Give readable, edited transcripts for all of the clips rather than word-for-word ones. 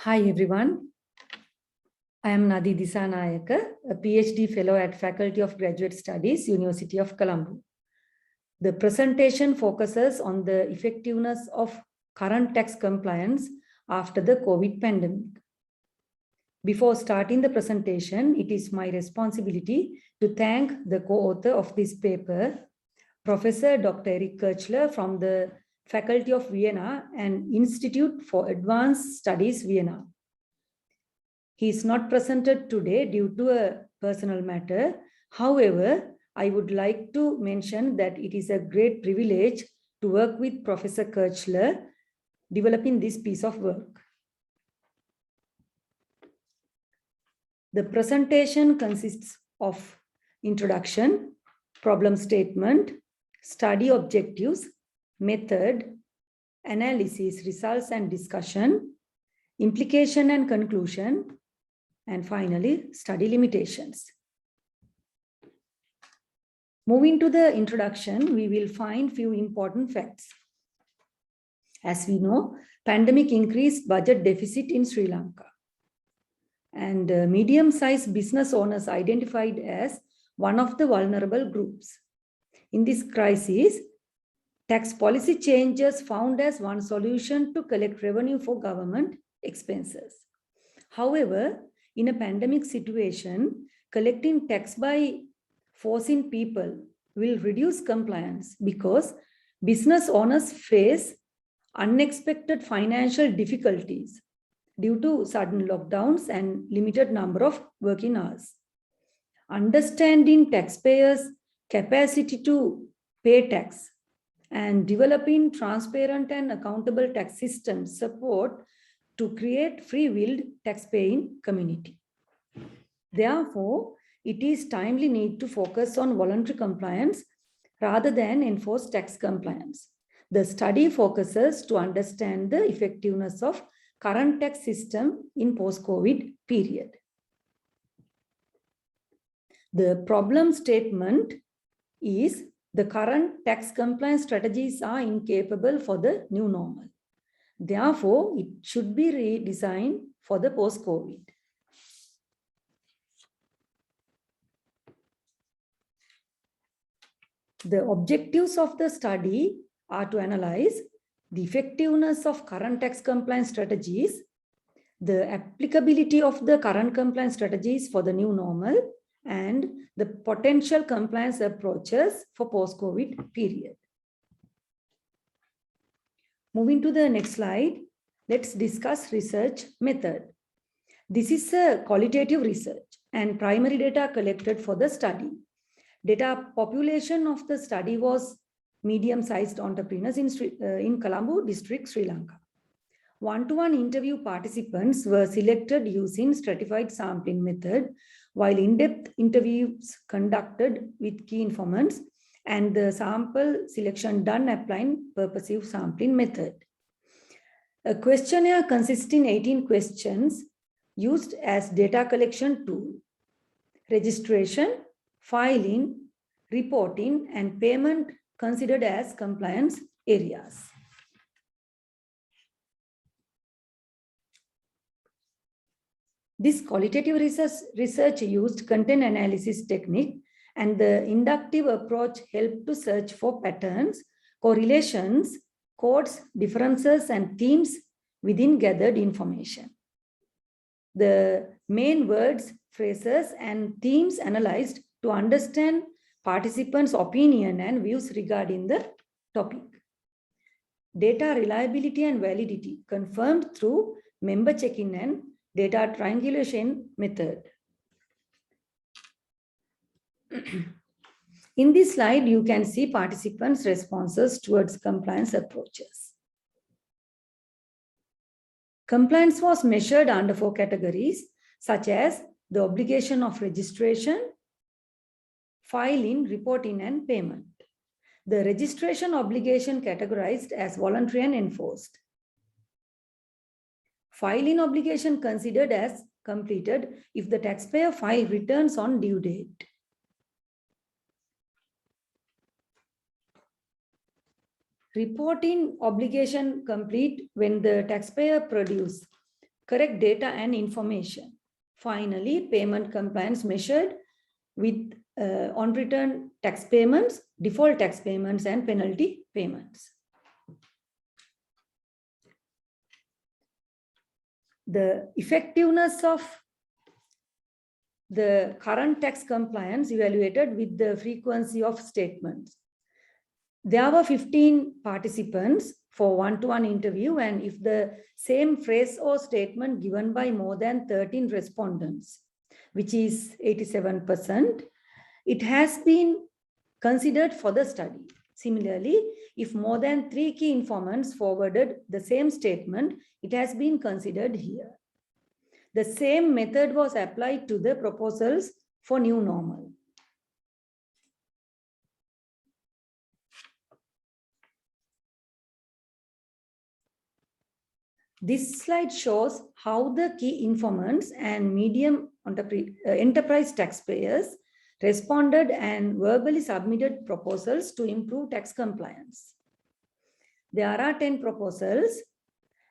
Hi everyone, I am Nadi Disanayaka, a PhD Fellow at Faculty of Graduate Studies, University of Colombo. The presentation focuses on the effectiveness of current tax compliance after the COVID pandemic. Before starting the presentation, it is my responsibility to thank the co-author of this paper, Professor Dr. Eric Kirchler from the Faculty of Vienna and Institute for Advanced Studies, Vienna. He is not presented today due to a personal matter. However, I would like to mention that it is a great privilege to work with Professor Kirchler developing this piece of work. The presentation consists of introduction, problem statement, study objectives, method, analysis, results and discussion, implication and conclusion, and finally, study limitations. Moving to the introduction, we will find few important facts. As we know, pandemic increased budget deficit in Sri Lanka. And medium-sized business owners identified as one of the vulnerable groups. In this crisis, tax policy changes found as one solution to collect revenue for government expenses. However, in a pandemic situation, collecting tax by forcing people will reduce compliance because business owners face unexpected financial difficulties due to sudden lockdowns and limited number of working hours. Understanding taxpayers' capacity to pay tax and developing transparent and accountable tax systems support to create free-willed tax-paying community. Therefore, it is timely need to focus on voluntary compliance rather than enforced tax compliance. The study focuses to understand the effectiveness of current tax system in post-COVID period. The problem statement is the current tax compliance strategies are incapable for the new normal. Therefore, it should be redesigned for the post-COVID. The objectives of the study are to analyze the effectiveness of current tax compliance strategies, the applicability of the current compliance strategies for the new normal, and the potential compliance approaches for post-COVID period. Moving to the next slide, let's discuss research method. This is a qualitative research and primary data collected for the study. Data population of the study was medium-sized entrepreneurs in Colombo district, Sri Lanka. One-to-one interview participants were selected using stratified sampling method, while in-depth interviews conducted with key informants and the sample selection done applying purposive sampling method. A questionnaire consisting 18 questions used as data collection tool. Registration, filing, reporting, and payment considered as compliance areas. This qualitative research used content analysis technique, and the inductive approach helped to search for patterns, correlations, codes, differences, and themes within gathered information. The main words, phrases, and themes analyzed to understand participants' opinion and views regarding the topic. Data reliability and validity confirmed through member check-in and data triangulation method. In this slide, you can see participants' responses towards compliance approaches. Compliance was measured under 4 categories, such as the obligation of registration, filing, reporting, and payment. The registration obligation categorized as voluntary and enforced. Filing obligation considered as completed if the taxpayer file returns on due date. Reporting obligation complete when the taxpayer produce correct data and information. Finally, payment compliance measured with on-return tax payments, default tax payments, and penalty payments. The effectiveness of the current tax compliance evaluated with the frequency of statements. There were 15 participants for one-to-one interview, and if the same phrase or statement given by more than 13 respondents, which is 87%, it has been considered for the study. Similarly, if more than 3 key informants forwarded the same statement, it has been considered here. The same method was applied to the proposals for new normal. This slide shows how the key informants and medium enterprise taxpayers responded and verbally submitted proposals to improve tax compliance. There are 10 proposals,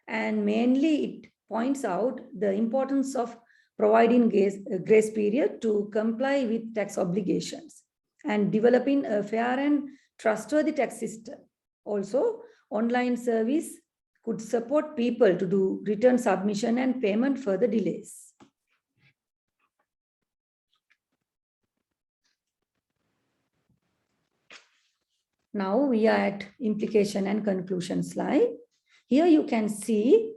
and mainly it points out the importance of providing grace period to comply with tax obligations and developing a fair and trustworthy tax system. Also, online service could support people to do return submission and payment further delays. Now we are at implication and conclusion slide. Here you can see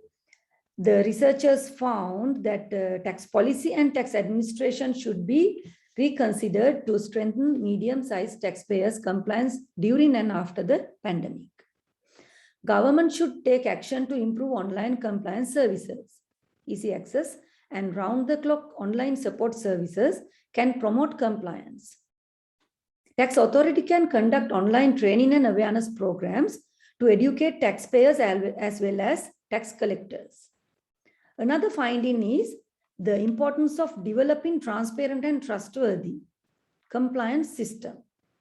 the researchers found that tax policy and tax administration should be reconsidered to strengthen medium-sized taxpayers' compliance during and after the pandemic. Government should take action to improve online compliance services. Easy access and round-the-clock online support services can promote compliance. Tax authority can conduct online training and awareness programs to educate taxpayers as well as tax collectors. Another finding is the importance of developing transparent and trustworthy compliance system,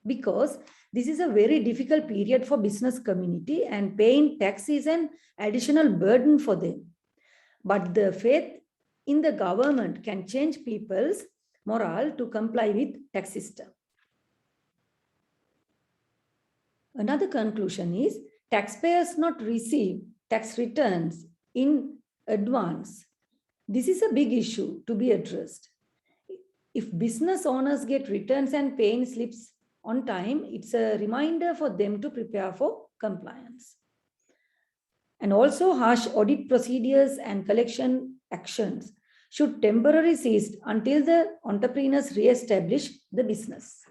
because this is a very difficult period for business community and paying tax is an additional burden for them. But the faith in the government can change people's morale to comply with tax system. Another conclusion is taxpayers not receive tax returns in advance. This is a big issue to be addressed. If business owners get returns and paying slips on time, it's a reminder for them to prepare for compliance. And also harsh audit procedures and collection actions should temporarily cease until the entrepreneurs re-establish the business.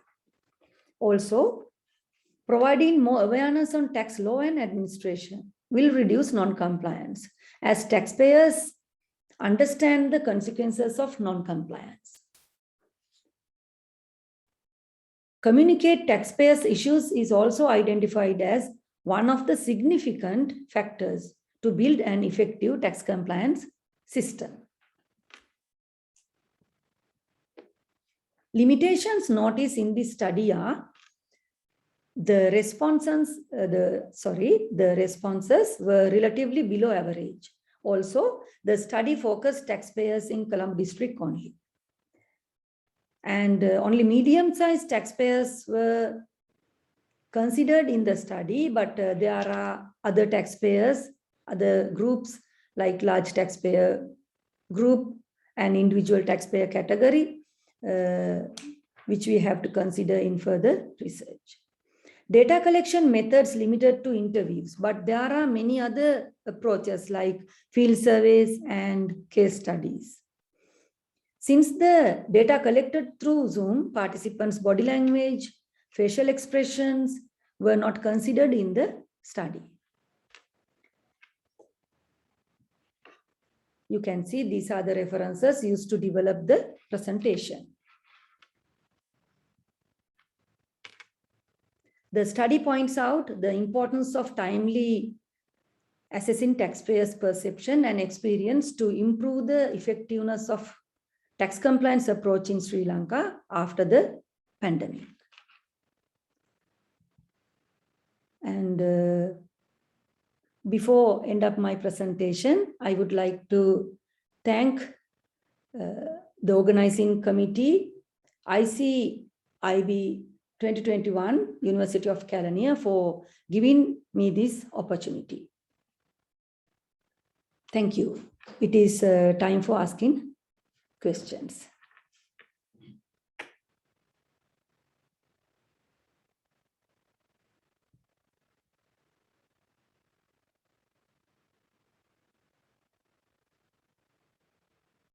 Also, providing more awareness on tax law and administration will reduce non-compliance as taxpayers understand the consequences of non-compliance. Communicate taxpayers' issues is also identified as one of the significant factors to build an effective tax compliance system. Limitations noticed in this study are the responses were relatively below average. Also, the study focused taxpayers in Colombo district only. And only medium-sized taxpayers were considered in the study, but there are other taxpayers, other groups like large taxpayer group and individual taxpayer category, which we have to consider in further research. Data collection methods limited to interviews, but there are many other approaches like field surveys and case studies. Since the data collected through Zoom, participants' body language, facial expressions were not considered in the study. You can see these are the references used to develop the presentation. The study points out the importance of timely assessing taxpayers' perception and experience to improve the effectiveness of tax compliance approach in Sri Lanka after the pandemic. And before end up my presentation, I would like to thank the organizing committee, ICIB 2021, University of Kelaniya, for giving me this opportunity. Thank you. It is time for asking questions.